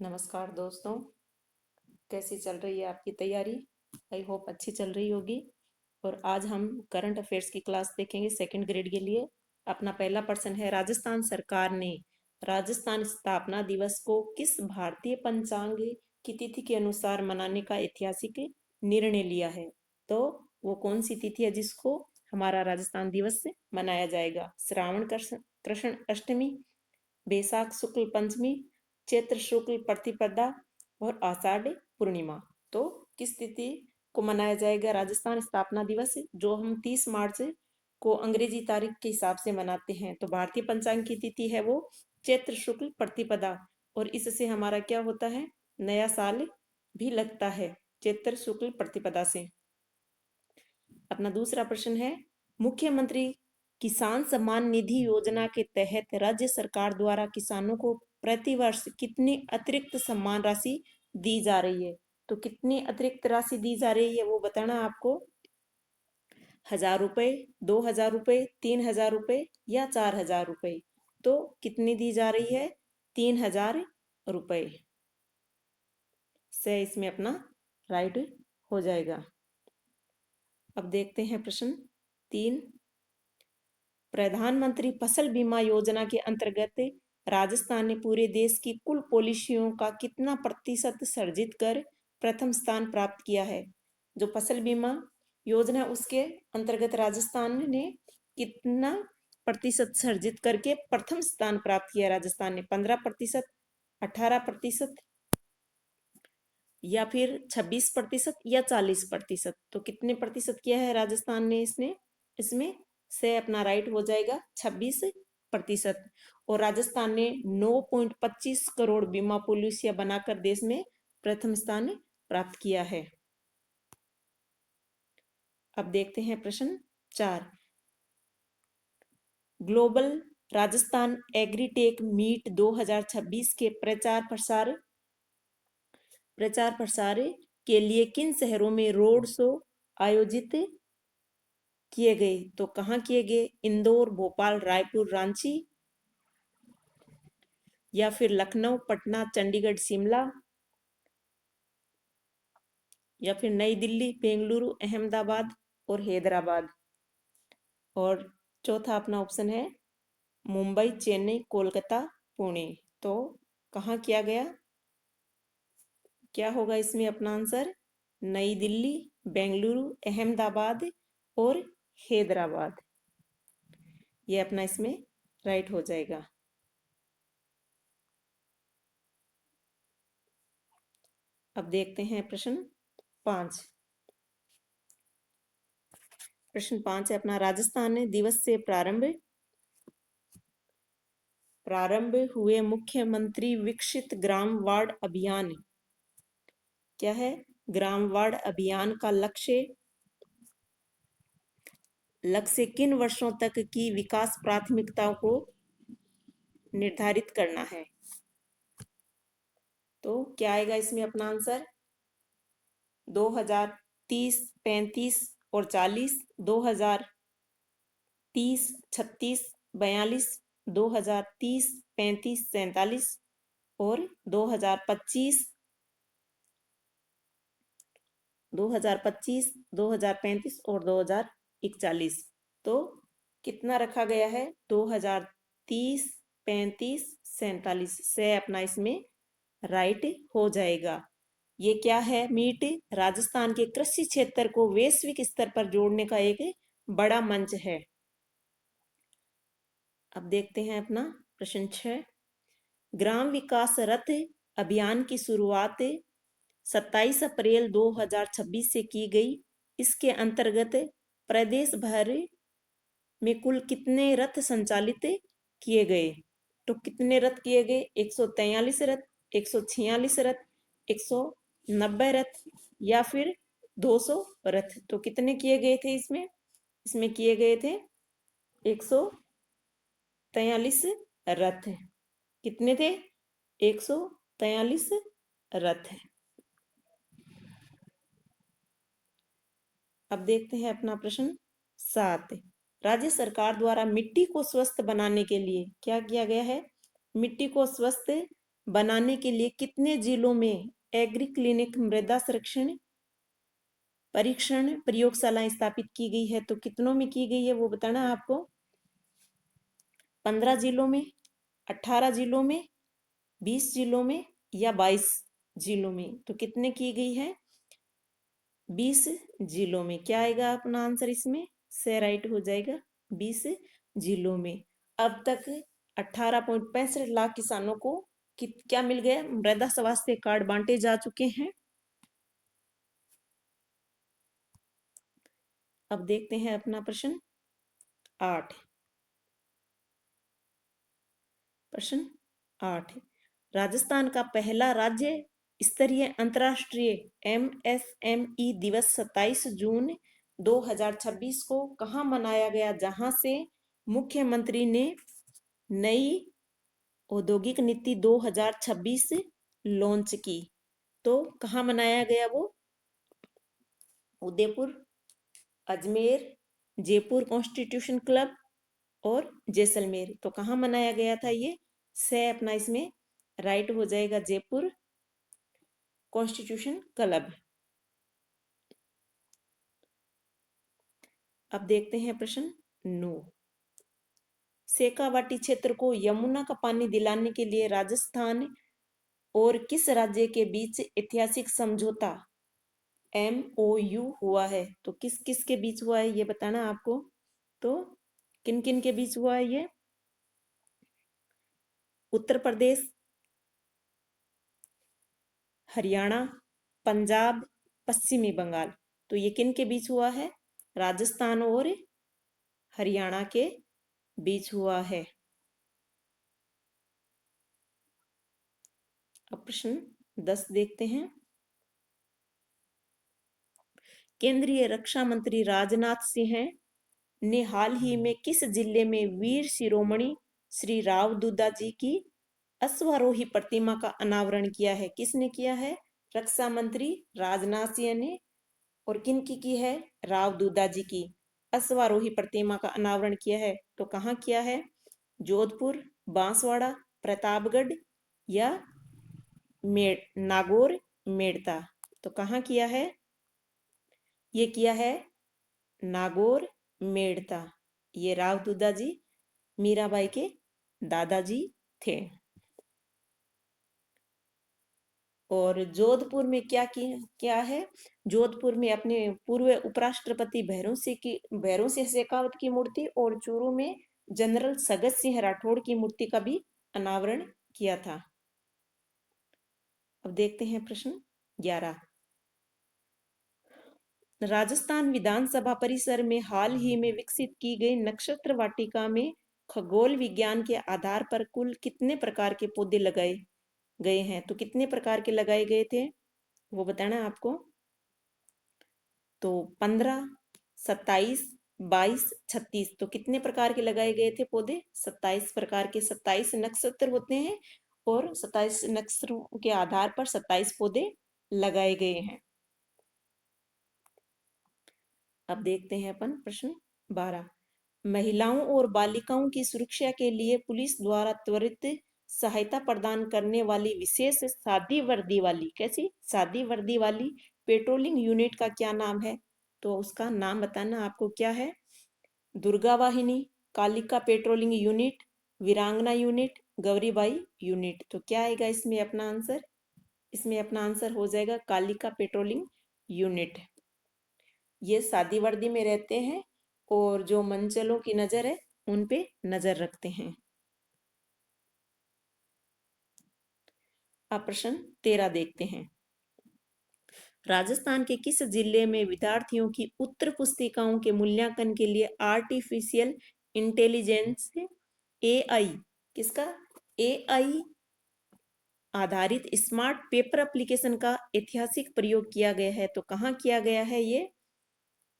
नमस्कार दोस्तों। कैसी चल रही है आपकी तैयारी? आई होप अच्छी चल रही होगी। और आज हम करंट अफेयर्स की क्लास देखेंगे सेकंड ग्रेड के लिए। अपना पहला प्रश्न है, राजस्थान सरकार ने राजस्थान स्थापना दिवस को किस भारतीय पंचांग की तिथि के अनुसार मनाने का ऐतिहासिक निर्णय लिया है? तो वो कौन सी तिथि है जिसको हमारा राजस्थान दिवस से मनाया जाएगा? श्रावण कृष्ण कृष्ण अष्टमी, बैसाख शुक्ल पंचमी, चैत्र शुक्ल प्रतिपदा और आषाढ़ पूर्णिमा। तो किस तिथि को मनाया जाएगा राजस्थान स्थापना दिवस, जो हम 30 मार्च को अंग्रेजी तारीख के हिसाब से मनाते हैं? तो भारतीय पंचांग की तिथि है वो चैत्र शुक्ल प्रतिपदा, और इससे हमारा क्या होता है, नया साल भी लगता है चैत्र शुक्ल प्रतिपदा से। अपना दूसरा प्रश्न है, मुख्यमंत्री किसान सम्मान निधि योजना के तहत राज्य सरकार द्वारा किसानों को प्रति वर्ष कितनी अतिरिक्त सम्मान राशि दी जा रही है? तो कितनी अतिरिक्त राशि दी जा रही है वो बताना आपको। 1,000 रुपये, 2,000 रुपये, 3,000 रुपये या 4,000 रुपये? तो कितनी दी जा रही है? 3,000 रुपये से इसमें अपना राइट हो जाएगा। अब देखते हैं प्रश्न 3। प्रधानमंत्री फसल बीमा योजना के अंतर्गत राजस्थान ने पूरे देश की कुल पॉलिसियों का कितना प्रतिशत सर्जित कर प्रथम स्थान प्राप्त किया है? जो फसल बीमा योजना उसके अंतर्गत राजस्थान ने कितना प्रतिशत सर्जित करके प्रथम स्थान प्राप्त किया? राजस्थान ने 15%, 18% या फिर 26% या 40%? तो कितने प्रतिशत किया है राजस्थान ने इसने? इसमें से अपना राइट हो जाएगा 26%। और राजस्थान ने 9.25 करोड़ बीमा पॉलिसियां बनाकर देश में प्रथम स्थान प्राप्त किया है। अब देखते हैं प्रश्न 4। ग्लोबल राजस्थान एग्रीटेक मीट 2026 के प्रचार प्रसार के लिए किन शहरों में रोड शो आयोजित किए गए? तो कहाँ किए गए? इंदौर, भोपाल, रायपुर, रांची या फिर लखनऊ, पटना, चंडीगढ़, शिमला या फिर नई दिल्ली, बेंगलुरु, अहमदाबाद और हैदराबाद? और चौथा अपना ऑप्शन है मुंबई, चेन्नई, कोलकाता, पुणे। तो कहाँ किया गया? क्या होगा इसमें अपना आंसर? नई दिल्ली, बेंगलुरु, अहमदाबाद और हैदराबाद। ये अपना इसमें राइट हो जाएगा। अब देखते हैं प्रश्न 5। प्रश्न 5 है अपना, राजस्थान दिवस से प्रारंभ हुए मुख्यमंत्री विकसित ग्राम वार्ड अभियान क्या है? ग्राम वार्ड अभियान का लक्ष्य किन वर्षों तक की विकास प्राथमिकताओं को निर्धारित करना है? तो क्या आएगा इसमें अपना आंसर? 2030, 35 और 40, 2030, 36, 42, 2030, 35, 47 और 2025, 2025, 2035 और 2041। तो कितना रखा गया है? 2030, 35, 47 से अपना इसमें राइट हो जाएगा। ये क्या है? मीट राजस्थान के कृषि क्षेत्र को वैश्विक स्तर पर जोड़ने का एक बड़ा मंच है। अब देखते हैं अपना प्रश्न 6। ग्राम विकास रथ अभियान की शुरुआत 27 अप्रैल 2026 से की गई। इसके अंतर्गत प्रदेश भर में कुल कितने रथ संचालित किए गए? तो कितने रथ किए गए? 143 रथ, 146 रथ, 190 रथ या फिर 200 रथ? तो कितने किए गए थे इसमें? इसमें किए गए थे 143 रथ। कितने थे? 143 रथ। अब देखते हैं अपना प्रश्न 7। राज्य सरकार द्वारा मिट्टी को स्वस्थ बनाने के लिए क्या किया गया है? मिट्टी को स्वस्थ बनाने के लिए कितने जिलों में एग्री क्लिनिक मृदा संरक्षण परीक्षण प्रयोगशालाएं स्थापित की गई है? तो कितनों में की गई है वो बताना है आपको। 15 जिलों में, 18 जिलों में, 20 जिलों में या 22 जिलों में? तो कितने की गई है? 20 जिलों में। क्या आएगा अपना आंसर इसमें? से राइट हो जाएगा 20 जिलों में। अब तक 18.65 लाख किसानों को क्या मिल गया? मृदा स्वास्थ्य कार्ड बांटे जा चुके हैं। अब देखते हैं अपना प्रश्न 8। प्रश्न 8, राजस्थान का पहला राज्य स्तरीय अंतर्राष्ट्रीय एमएसएमई दिवस 27 जून 2026 को कहाँ मनाया गया, जहां से मुख्यमंत्री ने नई औद्योगिक नीति 2026 लॉन्च की? तो कहाँ मनाया गया वो? उदयपुर, अजमेर, जयपुर कॉन्स्टिट्यूशन क्लब और जैसलमेर। तो कहाँ मनाया गया था ये? से अपना इसमें राइट हो जाएगा जयपुर कॉन्स्टिट्यूशन क्लब। अब देखते हैं प्रश्न 9, शेखावाटी क्षेत्र को यमुना का पानी दिलाने के लिए राजस्थान और किस राज्य के बीच ऐतिहासिक समझौता MOU हुआ है? तो किस किस के बीच हुआ है ये बताना आपको। तो किन किन के बीच हुआ है ये? उत्तर प्रदेश, हरियाणा, पंजाब, पश्चिमी बंगाल। तो ये किन के बीच हुआ है? राजस्थान और हरियाणा के बीच हुआ है। अब प्रश्न 10 देखते हैं। केंद्रीय रक्षा मंत्री राजनाथ सिंह ने हाल ही में किस जिले में वीर शिरोमणि श्री राव दूधा जी की अश्वारोही प्रतिमा का अनावरण किया है? किसने किया है? रक्षा मंत्री राजनाथ सिंह ने। और किन की है? राव दूधा जी की अश्वारोही प्रतिमा का अनावरण किया है। तो कहाँ किया है? जोधपुर, बांसवाड़ा, प्रतापगढ़ या नागौर, मेड़ता। तो कहाँ किया है? ये किया है नागौर, मेड़ता। ये राव दूधा जी मीराबाई के दादाजी थे। और जोधपुर में क्या है? जोधपुर में अपने पूर्व उपराष्ट्रपति भैरों सिंह शेखावत की मूर्ति और चूरू में जनरल सगत सिंह राठौड़ की मूर्ति का भी अनावरण किया था। अब देखते हैं प्रश्न 11, राजस्थान विधानसभा परिसर में हाल ही में विकसित की गई नक्षत्र वाटिका में खगोल विज्ञान के आधार पर कुल कितने प्रकार के पौधे लगाए गए हैं? तो कितने प्रकार के लगाए गए थे वो बताना है आपको। तो 15, 27, 22, 36। तो कितने प्रकार के लगाए गए थे पौधे? 27 प्रकार के। 27 नक्षत्र होते हैं और 27 नक्षत्रों के आधार पर 27 पौधे लगाए गए हैं। अब देखते हैं अपन प्रश्न 12, महिलाओं और बालिकाओं की सुरक्षा के लिए पुलिस द्वारा त्वरित सहायता प्रदान करने वाली विशेष सादी वर्दी वाली, कैसी सादी वर्दी वाली पेट्रोलिंग यूनिट का क्या नाम है? तो उसका नाम बताना आपको। क्या है? दुर्गा वाहिनी, कालिका पेट्रोलिंग यूनिट, वीरांगना यूनिट, गौरीबाई यूनिट। तो क्या आएगा इसमें अपना आंसर? इसमें अपना आंसर हो जाएगा कालिका पेट्रोलिंग यूनिट। ये सादी वर्दी में रहते हैं और जो मंचलों की नजर है उन पे नजर रखते हैं। अब प्रश्न 13 देखते हैं, राजस्थान के किस जिले में विद्यार्थियों की उत्तर पुस्तिकाओं के मूल्यांकन के लिए आर्टिफिशियल इंटेलिजेंस AI, किसका? AI आधारित स्मार्ट पेपर एप्लीकेशन का ऐतिहासिक प्रयोग किया गया है? तो कहाँ किया गया है ये?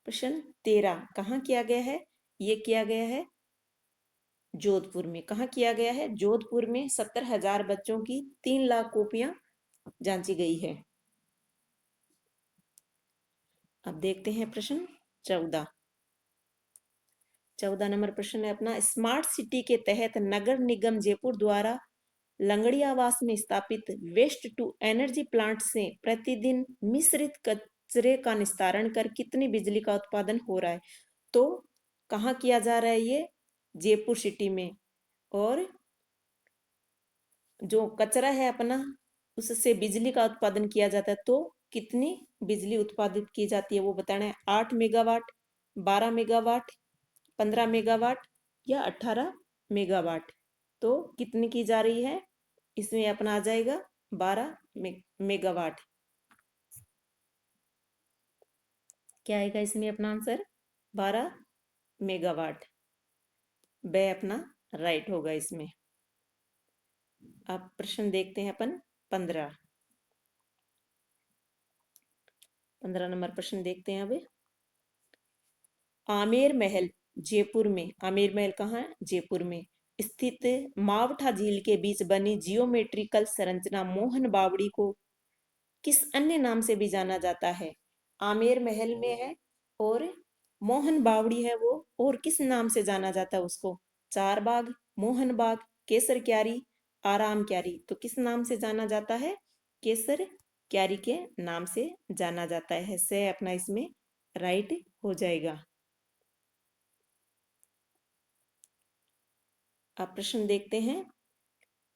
प्रश्न 13 कहाँ किया गया है? ये किया गया है जोधपुर में। कहाँ किया गया है? जोधपुर में 70,000 बच्चों की 3 लाख कॉपियां जांची गई है। अब देखते हैं प्रश्न 14। 14 नंबर प्रश्न है अपना, स्मार्ट सिटी के तहत नगर निगम जयपुर द्वारा लंगड़ियावास में स्थापित वेस्ट टू एनर्जी प्लांट से प्रतिदिन मिश्रित कचरे का निस्तारण कर कितनी बिजली का उत्पादन हो रहा है? तो कहाँ किया जा रहा है ये? जयपुर सिटी में। और जो कचरा है अपना, उससे बिजली का उत्पादन किया जाता है, तो कितनी बिजली उत्पादित की जाती है वो बताना है। 8 मेगावाट, 12 मेगावाट, 15 मेगावाट या 18 मेगावाट। तो कितनी की जा रही है? इसमें अपना आ जाएगा 12 मेगावाट। क्या आएगा इसमें अपना आंसर? 12 मेगावाट। वह अपना राइट होगा इसमें। अब प्रश्न देखते हैं अपन 15। 15 नंबर प्रश्न देखते हैं अब। आमेर महल जयपुर में, आमेर महल कहाँ है? जयपुर में स्थित मावठा झील के बीच बनी जियोमेट्रिकल संरचना मोहन बावड़ी को किस अन्य नाम से भी जाना जाता है? आमेर महल में है और मोहन बावड़ी है वो, और किस नाम से जाना जाता है उसको? चार बाग, मोहन बाग, केसर क्यारी, आराम क्यारी। तो किस नाम से जाना जाता है? केसर क्यारी के नाम से जाना जाता है। से अपना इसमें राइट हो जाएगा। अब प्रश्न देखते हैं।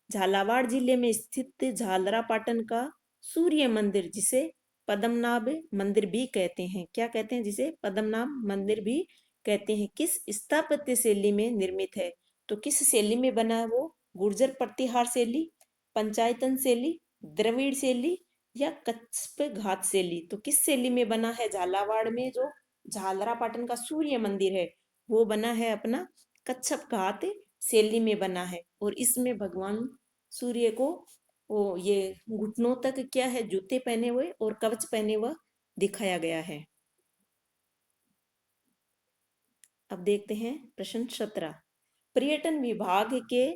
झालावाड़ जिले में स्थित झालरापाटन का सूर्य मंदिर, जिसे पद्मनाभ मंदिर भी कहते हैं, क्या कहते हैं? जिसे पद्मनाभ मंदिर भी कहते हैं, किस स्थापत्य शैली में निर्मित है? तो किस शैली में बना है वो? गुर्जर प्रतिहार शैली, पंचायतन शैली, द्रविड़ शैली या कच्छप घात शैली? तो किस शैली में बना है झालावाड़ में जो झालरापाटन का सूर्य मंदिर है? वो बना है अपना कच्छप घात शैली में बना है। और इसमें भगवान सूर्य को वो ये घुटनों तक क्या है, जूते पहने हुए और कवच पहने हुआ दिखाया गया है। अब देखते हैं प्रश्न 17। पर्यटन विभाग के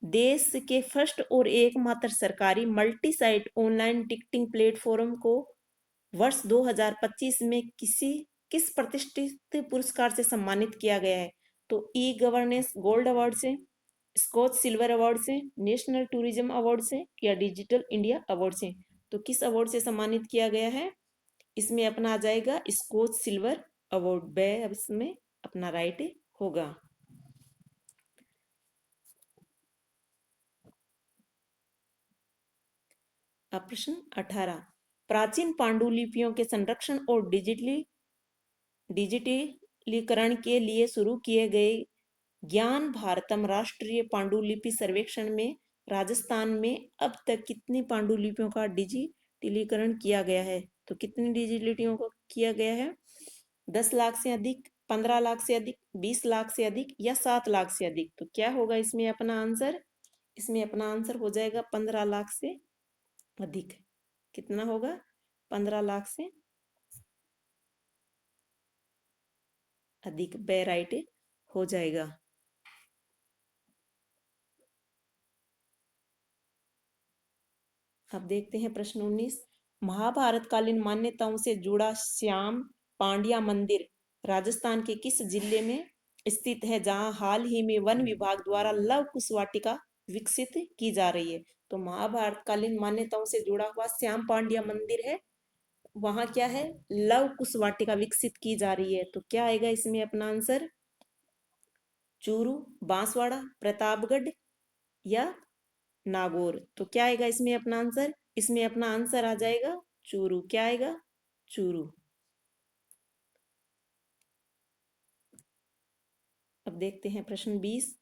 देश के फर्स्ट और एकमात्र सरकारी multi site online ticketing platform को वर्ष 2025 में किस प्रतिष्ठित पुरस्कार से सम्मानित किया गया है? तो ई गवर्नेंस गोल्ड अवार्ड से, स्कोच सिल्वर अवार्ड से, नेशनल टूरिज्म अवार्ड से या डिजिटल इंडिया अवार्ड से? तो किस अवार्ड से सम्मानित किया गया है? इसमें अपना आ जाएगा स्कोच सिल्वर अवार्ड। ब अब इसमें अपना राइट होगा। अब प्रश्न 18। प्राचीन पांडुलिपियों के संरक्षण और डिजिटलीकरण के लिए शुरू किए गए ज्ञान भारतम राष्ट्रीय पांडुलिपि सर्वेक्षण में राजस्थान में अब तक कितनी पांडुलिपियों का डिजिटलीकरण किया गया है? तो कितनी डिजिटलिपियों को किया गया है? 10 लाख से अधिक, 15 लाख से अधिक, 20 लाख से अधिक या 7 लाख से अधिक? तो क्या होगा इसमें अपना आंसर? इसमें अपना आंसर हो जाएगा 15 लाख से अधिक। कितना होगा? 15 लाख से अधिक। बे राइट हो जाएगा। अब देखते हैं प्रश्न 19। महाभारत कालीन मान्यताओं से जुड़ा श्याम पांड्या मंदिर राजस्थान के किस जिले में स्थित है, जहां हाल ही में वन विभाग द्वारा लव कुश वाटिका विकसित की जा रही है? तो महाभारत कालीन मान्यताओं से जुड़ा हुआ श्याम पांड्या मंदिर है, वहां क्या है? लव कुश वाटिका विकसित की जा रही है। तो क्या आएगा इसमें अपना आंसर? चूरू, बांसवाड़ा, प्रतापगढ़ या नागौर? तो क्या आएगा इसमें अपना आंसर? इसमें अपना आंसर आ जाएगा चूरू। क्या आएगा? चूरू। अब देखते हैं प्रश्न 20।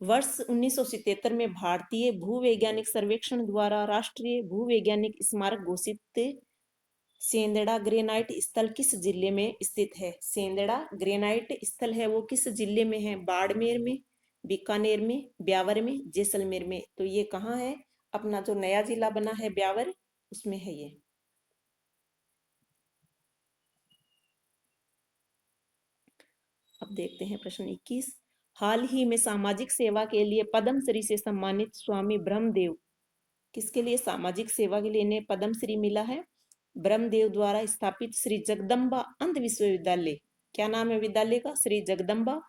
वर्ष 1977 में भारतीय भूवैज्ञानिक सर्वेक्षण द्वारा राष्ट्रीय भूवैज्ञानिक स्मारक घोषित सेंदड़ा ग्रेनाइट स्थल किस जिले में स्थित है? सेंदड़ा ग्रेनाइट स्थल है वो किस जिले में है? बाड़मेर में, बीकानेर में, ब्यावर में, जैसलमेर में? तो ये कहाँ है? अपना जो नया जिला बना है ब्यावर, उसमें है ये। अब देखते हैं प्रश्न 21। हाल ही में सामाजिक सेवा के लिए पद्मश्री से सम्मानित स्वामी ब्रह्मदेव, किसके लिए सामाजिक सेवा के लिए इन्हें पद्मश्री मिला है? ब्रह्मदेव द्वारा स्थापित श्री जगदम्बा अंध विश्वविद्यालय, क्या नाम है विद्यालय का? श्री जगदम्बा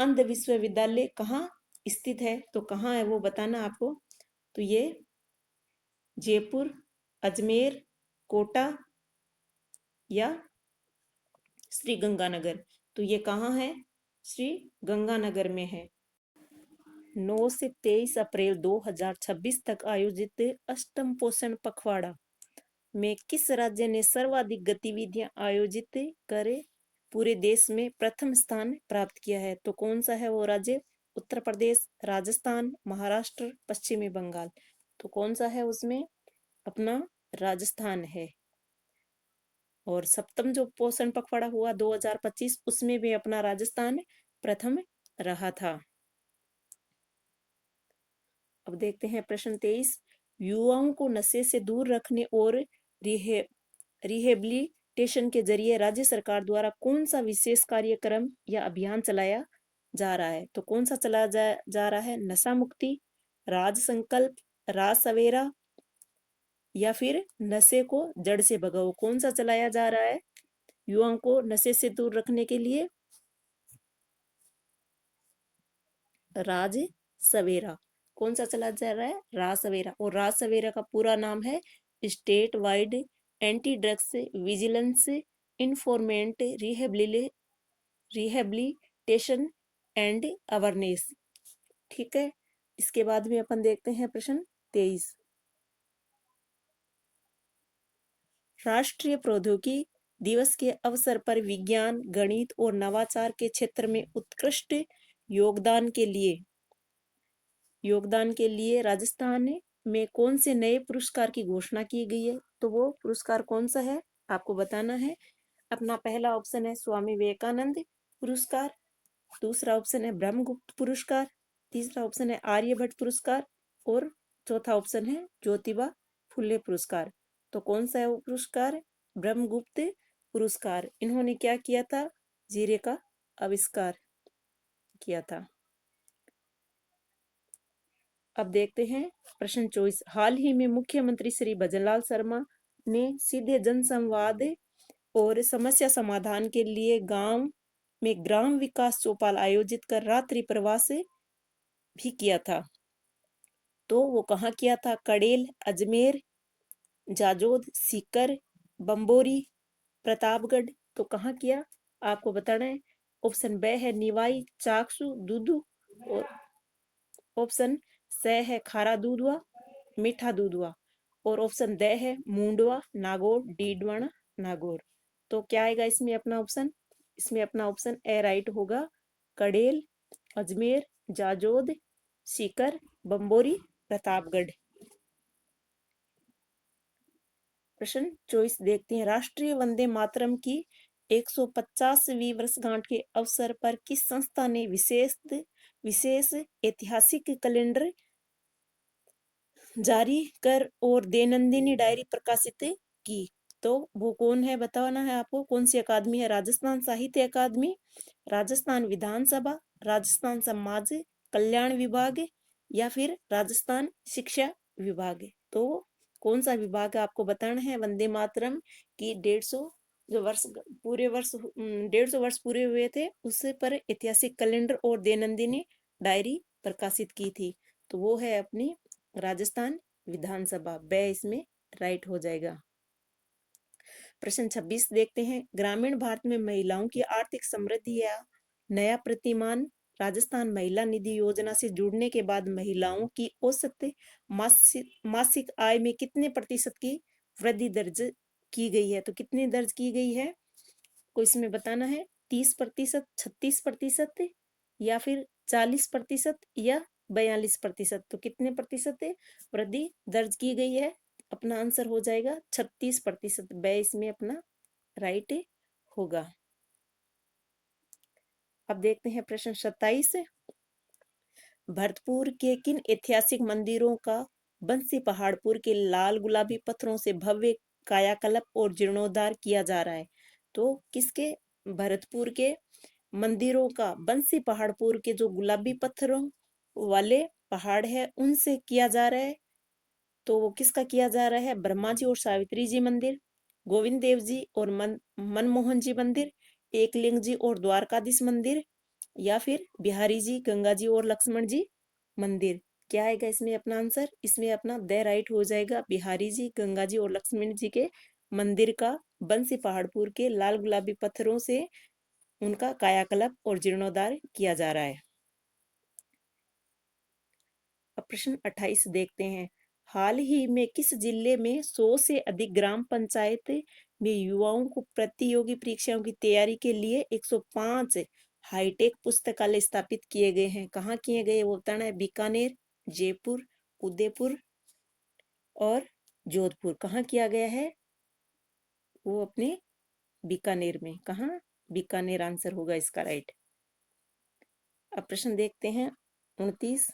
अंध विश्वविद्यालय कहाँ स्थित है, तो कहाँ है वो बताना आपको। तो ये जयपुर, अजमेर, कोटा या श्री गंगानगर। तो ये कहाँ है, श्री गंगानगर में है। 9 से 23 अप्रैल 2026 तक आयोजित अष्टम पोषण पखवाड़ा में किस राज्य ने सर्वाधिक गतिविधियां आयोजित कर पूरे देश में प्रथम स्थान प्राप्त किया है। तो कौन सा है वो राज्य, उत्तर प्रदेश, राजस्थान, महाराष्ट्र, पश्चिमी बंगाल। तो कौन सा है उसमें, अपना राजस्थान है। और सप्तम जो पोषण पखवाड़ा हुआ 2025, उसमें भी अपना राजस्थान प्रथम रहा था। अब देखते हैं प्रश्न 23। युवाओं को नशे से दूर रखने और रिहेबिलिटेशन के जरिए राज्य सरकार द्वारा कौन सा विशेष कार्यक्रम या अभियान चलाया जा रहा है। तो कौन सा चलाया जा रहा है, नशा मुक्ति, राज संकल्प, राज सवेरा या फिर नशे को जड़ से भगाओ। कौन सा चलाया जा रहा है युवाओं को नशे से दूर रखने के लिए, राज सवेरा। कौन सा चला जा रहा है, राज सवेरा। और राज सवेरा का पूरा नाम है state wide anti drugs vigilance enforcement rehabilitation and awareness. ठीक है। इसके बाद में अपन देखते हैं प्रश्न 23। राष्ट्रीय प्रौद्योगिकी दिवस के अवसर पर विज्ञान, गणित और नवाचार के क्षेत्र में उत्कृष्ट योगदान के लिए राजस्थान में कौन से नए पुरस्कार की घोषणा की गई है। तो वो पुरस्कार कौन सा है आपको बताना है। अपना पहला ऑप्शन है स्वामी विवेकानंद पुरस्कार, दूसरा ऑप्शन है ब्रह्मगुप्त पुरस्कार, तीसरा ऑप्शन है आर्यभट्ट पुरस्कार और चौथा ऑप्शन है ज्योतिबा फुले पुरस्कार। तो कौन सा है वो पुरस्कार, ब्रह्मगुप्त पुरस्कार। इन्होंने क्या किया था, जीरे का आविष्कार किया था। अब देखते हैं प्रश्न 24। हाल ही में मुख्यमंत्री श्री भजनलाल शर्मा ने सीधे जनसंवाद और समस्या समाधान के लिए गांव में ग्राम विकास चौपाल आयोजित कर रात्रि प्रवास भी किया था। तो वो कहाँ किया था, कड़ेल, अजमेर, जाजोद, सीकर, बम्बोरी, प्रतापगढ़। तो कहाँ किया आपको बताना है। ऑप्शन ब है निवाई, चाकसू, दूदू और ऑप्शन स है खारा दूधवा, मीठा दूधवा और ऑप्शन द है मूंडवा, नागौर, डीडवाना, नागौर। तो क्या आएगा इसमें अपना ऑप्शन, इसमें अपना ऑप्शन ए राइट होगा, कड़ेल, अजमेर, जाजोद, सीकर, बम्बोरी, प्रतापगढ़। प्रश्न 24 देखते हैं। राष्ट्रीय वंदे मातरम की 150वीं वर्षगांठ के अवसर पर किस संस्था ने विशेष ऐतिहासिक कैलेंडर जारी कर और दैनंदिनी डायरी प्रकाशित की। तो वो कौन है बताना है आपको, कौन सी अकादमी है, राजस्थान साहित्य अकादमी, राजस्थान विधानसभा, राजस्थान समाज कल्याण विभाग या फिर राजस्थान शिक्षा विभाग। तो कौन सा विभाग आपको बताना है। वंदे मातरम की 150 वर्ष पूरे हुए थे, उससे पर ऐतिहासिक कैलेंडर और दैनंदिनी डायरी प्रकाशित की थी। तो वो है अपनी राजस्थान विधानसभा। ब इसमें राइट हो जाएगा। प्रश्न 26 देखते हैं। ग्रामीण भारत में महिलाओं की आर्थिक समृद्धि या नया प्रतिमान राजस्थान महिला निधि योजना से जुड़ने के बाद महिलाओं की औसत मासिक आय में कितने प्रतिशत की वृद्धि दर्ज की गई है। तो कितनी दर्ज की गई है को इसमें बताना है, 30%, 36% या फिर 40% या 42%। तो कितने प्रतिशत वृद्धि दर्ज की गई है, अपना आंसर हो जाएगा 36%। ब इसमें अपना राइट होगा। अब देखते हैं प्रश्न 27। भरतपुर के किन ऐतिहासिक मंदिरों का बंसी पहाड़पुर के लाल गुलाबी पत्थरों से भव्य कायाकल्प और जीर्णोद्धार किया जा रहा है। तो किसके, भरतपुर के मंदिरों का बंसी पहाड़पुर के जो गुलाबी पत्थरों वाले पहाड़ है उनसे किया जा रहा है। तो वो किसका किया जा रहा है, ब्रह्मा जी और सावित्री जी मंदिर, गोविंद देव जी और मनमोहन जी मंदिर, एकलिंग जी और द्वारकाधीश मंदिर या फिर बिहारी जी, गंगा जी और लक्ष्मण जी मंदिर। क्या आएगा इसमें अपना आंसर? इसमें अपना द राइट हो जाएगा बिहारी जी, गंगा जी और लक्ष्मण जी के मंदिर का बंसी पहाड़पुर के लाल गुलाबी पत्थरों से उनका कायाकल्प और जीर्णोद्धार किया जा रहा है। अब प्रश्न 28 देखते हैं। हाल ही में किस जिले में 100 से अधिक ग्राम पंचायत में युवाओं को प्रतियोगी परीक्षाओं की तैयारी के लिए 105 हाईटेक पुस्तकालय स्थापित किए गए हैं? कहाँ किए गए वो बताना है। बीकानेर, जयपुर, उदयपुर और जोधपुर। कहाँ किया गया है वो? अपने बीकानेर में। कहाँ? बीकानेर आंसर होगा इसका राइट। अब प्रश्न देखते हैं 29।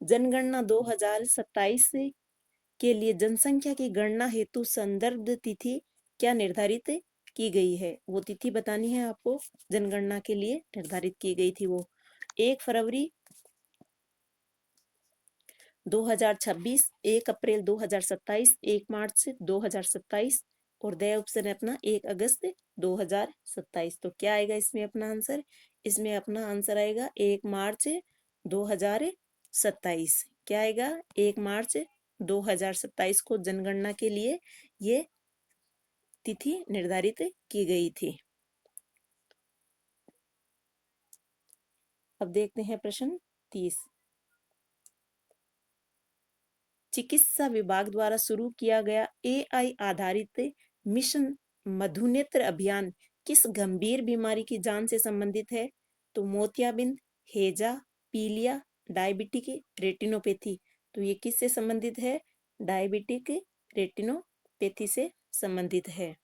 जनगणना 2027 के लिए जनसंख्या की गणना हेतु संदर्भ तिथि क्या निर्धारित की गई है? वो तिथि बतानी है आपको। जनगणना के लिए निर्धारित की गई थी वो 1 फरवरी 2026, 1 अप्रैल 2027, 1 मार्च 2027 और द ऑप्शन है अपना 1 अगस्त 2027। तो क्या आएगा इसमें अपना आंसर? इसमें अपना आंसर आएगा 1 मार्च 2027। क्या आएगा? 1 मार्च 2027 को जनगणना के लिए ये तिथि निर्धारित की गई थी। अब देखते हैं प्रश्न 30। चिकित्सा विभाग द्वारा शुरू किया गया एआई आधारित मिशन मधुनेत्र अभियान किस गंभीर बीमारी की जांच से संबंधित है? तो मोतियाबिंद, हेजा, पीलिया, डायबिटिक रेटिनोपैथी। तो ये किससे संबंधित है? डायबिटिक रेटिनोपैथी से संबंधित है।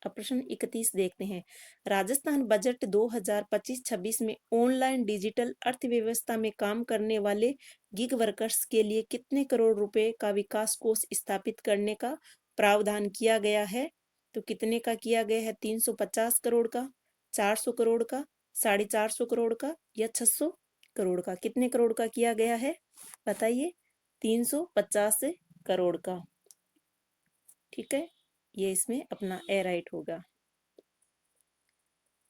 अब प्रश्न 31 देखते हैं। राजस्थान बजट 2025-26 में ऑनलाइन डिजिटल अर्थव्यवस्था में काम करने वाले गिग वर्कर्स के लिए कितने करोड़ रुपए का विकास कोष स्थापित करने का प्रावधान किया गया है? तो कितने का किया गया है? 350 करोड़ का, 400 करोड़ का, 450 करोड़ का या 600 करोड़ का? कितने करोड़ का किया गया है बताइए? 350 करोड़ का। ठीक है, ये इसमें अपना ए राइट होगा।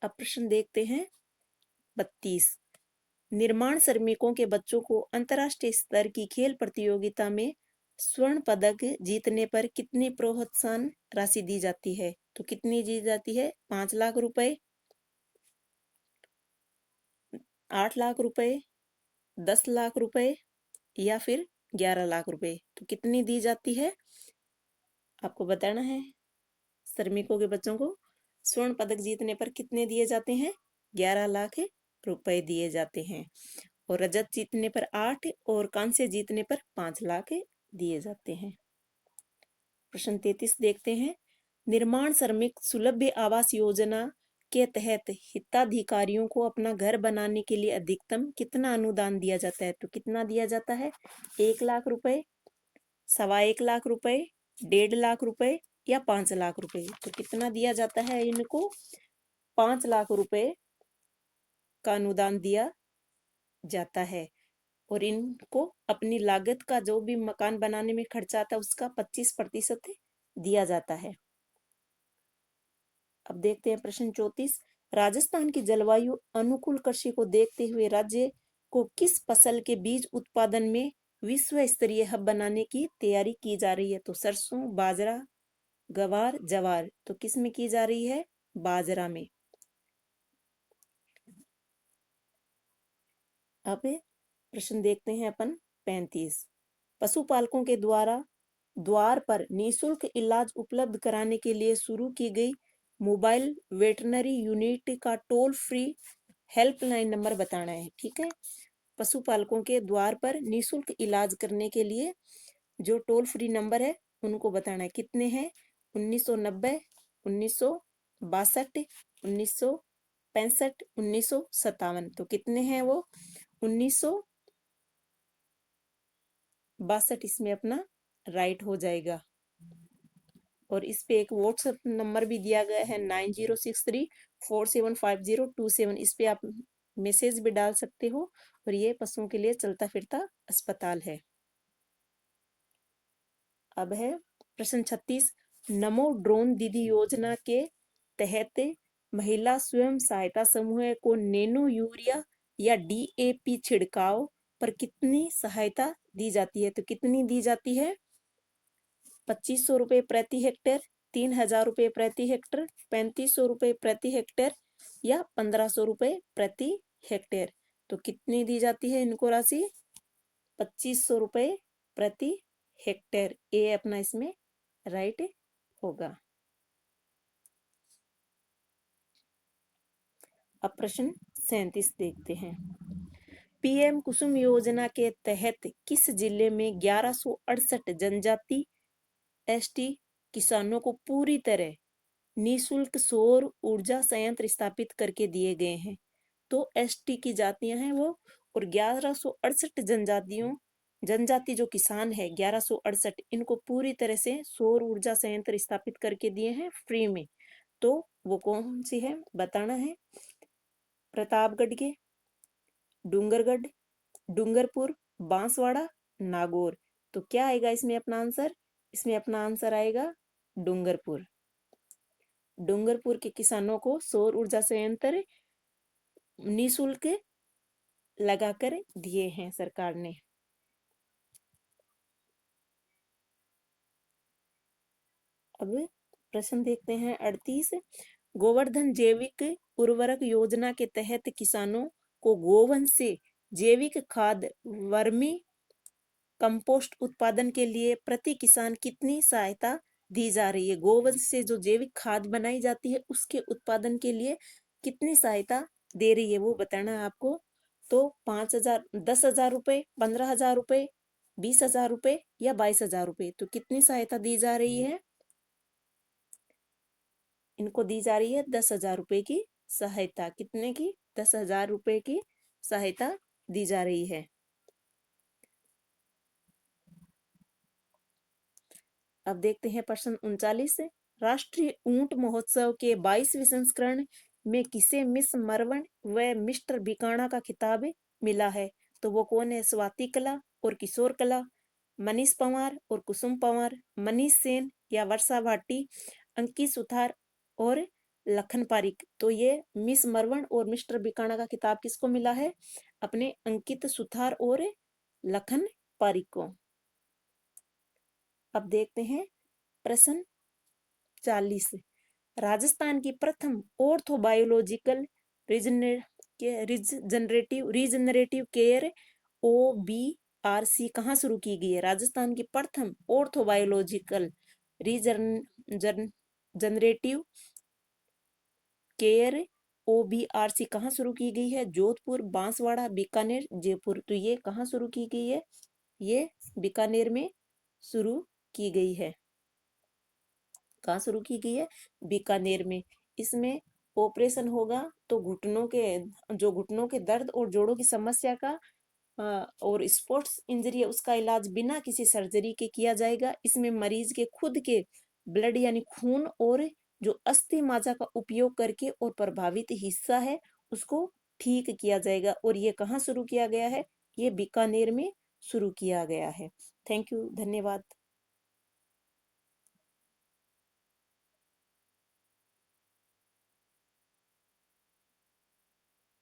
अब प्रश्न देखते हैं 32। निर्माण श्रमिकों के बच्चों को अंतर्राष्ट्रीय स्तर की खेल प्रतियोगिता में स्वर्ण पदक जीतने पर कितनी प्रोत्साहन राशि दी जाती है? तो कितनी दी जाती है? 5 लाख रुपए, 8 लाख रुपए, 10 लाख रुपए या फिर 11 लाख रुपए? तो कितनी दी जाती है आपको बताना है। श्रमिकों के बच्चों को स्वर्ण पदक जीतने पर कितने दिए जाते हैं? 11 लाख रुपए दिए जाते हैं। और रजत जीतने पर 8 और कांस्य जीतने पर 5 लाख दिए जाते हैं। प्रश्न 33 देखते हैं। निर्माण श्रमिक सुलभ आवास योजना के तहत हिताधिकारियों को अपना घर बनाने के लिए अधिकतम कितना अनुदान दिया जाता है? तो कितना दिया जाता है? 1 लाख रुपए, 1.25 लाख रुपए, 1.5 लाख रुपए या 5 लाख रुपए? तो कितना दिया जाता है इनको? 5 लाख रुपए का अनुदान दिया जाता है। और इनको अपनी लागत का जो भी मकान बनाने में खर्चा आता है उसका 25% दिया जाता है। अब देखते हैं प्रश्न 34। राजस्थान की जलवायु अनुकूल कृषि को देखते हुए राज्य को किस फसल के बीज उत्पादन में विश्व स्तरीय हब बनाने की तैयारी की जा रही है? तो सरसों, बाजरा, गवार, जवार। तो किस में की जा रही है? बाजरा में। अब प्रश्न देखते हैं अपन 35। पशुपालकों के द्वार पर निःशुल्क इलाज उपलब्ध कराने के लिए शुरू की गई मोबाइल वेटरनरी यूनिट का टोल फ्री हेल्पलाइन नंबर बताना है। ठीक है, पशुपालकों के द्वार पर निःशुल्क इलाज करने के लिए जो टोल फ्री नंबर है उनको बताना है। कितने हैं? 1990, 1962, 1965, 1957। तो कितने हैं वो? 1962 इसमें अपना राइट हो जाएगा। और इस पे एक व्हाट्सएप नंबर भी दिया गया है 9063475027। इस पे आप मैसेज भी डाल सकते हो। और ये पशुओं के लिए चलता फिरता अस्पताल है। अब है प्रश्न 36। नमो ड्रोन दीदी योजना के तहत महिला स्वयं सहायता समूह को नैनो यूरिया या DAP छिड़काव पर कितनी सहायता दी जाती है? तो कितनी दी जाती है? 2500 रुपये प्रति हेक्टेयर, 3000 रुपये प्रति हेक्टेयर, 3500 रुपये प्रति हेक्टेयर या 1500 रुपये प्रति हेक्टेयर। तो कितनी दी जाती है इनको राशि? 2500 रुपये प्रति हेक्टेयर। ए अपना इसमें राइट होगा। अब प्रश्न 37 देखते हैं। PM कुसुम योजना के तहत किस जिले में 1168 जनजाति ST किसानों को पूरी तरह निःशुल्क सौर ऊर्जा संयंत्र स्थापित करके दिए गए हैं? तो ST की जातियां हैं वो, और 1168 जनजाति जो किसान है 1168, इनको पूरी तरह से सौर ऊर्जा संयंत्र स्थापित करके दिए हैं फ्री में। तो वो कौन सी है बताना है? प्रतापगढ़ के, डूंगरगढ़, डूंगरपुर, बांसवाड़ा, नागौर। तो क्या आएगा इसमें अपना आंसर? इसमें अपना आंसर आएगा डूंगरपुर। डूंगरपुर के किसानों को सौर ऊर्जा संयंत्र निःशुल्क लगाकर दिए हैं सरकार ने। अब प्रश्न देखते हैं 38। गोवर्धन जैविक उर्वरक योजना के तहत किसानों को गोवंश से जैविक खाद वर्मी कंपोस्ट उत्पादन के लिए प्रति किसान कितनी सहायता दी जा रही है? गोवंश से जो जैविक खाद बनाई जाती है उसके उत्पादन के लिए कितनी सहायता दे रही है वो बताना है आपको। तो 5000, 10,000 रुपये, 15,000 रुपये, 20,000 रुपये या 22,000 रुपये। तो कितनी सहायता दी जा रही है? इनको दी जा रही है 10,000 रुपये की सहायता। कितने की? 10,000 रुपये की सहायता दी जा रही है। अब देखते हैं प्रश्न 39। राष्ट्रीय ऊंट महोत्सव के 22वें संस्करण में किसे मिस मरवन व मिस्टर बीकाणा का खिताब मिला है? तो वो कौन है? स्वाति कला और किशोर कला, मनीष पंवार और कुसुम पंवार, मनीष सेन या वर्षा भाटी, अंकित सुथार और लखन पारिक। तो ये मिस मरवन और मिस्टर बीकाणा का खिताब किसको मिला है? अपने अंकित सुथार और लखन पारिक को। अब देखते हैं प्रश्न 40। राजस्थान की प्रथम ऑर्थोबायोलॉजिकल रीजनरेटिव केयर OBRC कहाँ शुरू की गई है? राजस्थान की प्रथम ऑर्थोबायोलॉजिकल रीजनरेटिव केयर OBRC कहाँ शुरू की गई है? जोधपुर, बांसवाड़ा, बीकानेर, जयपुर। तो ये कहाँ शुरू की गई है? ये बीकानेर में शुरू की गई है। कहाँ शुरू की गई है? बीकानेर में। इसमें ऑपरेशन होगा तो घुटनों के दर्द और जोड़ों की समस्या का और स्पोर्ट्स इंजरी है उसका इलाज बिना किसी सर्जरी के किया जाएगा। इसमें मरीज के खुद के ब्लड यानी खून और जो अस्थि माजा का उपयोग करके और प्रभावित हिस्सा है उसको ठीक किया जाएगा। और ये कहाँ शुरू किया गया है? ये बीकानेर में शुरू किया गया है। थैंक यू, धन्यवाद।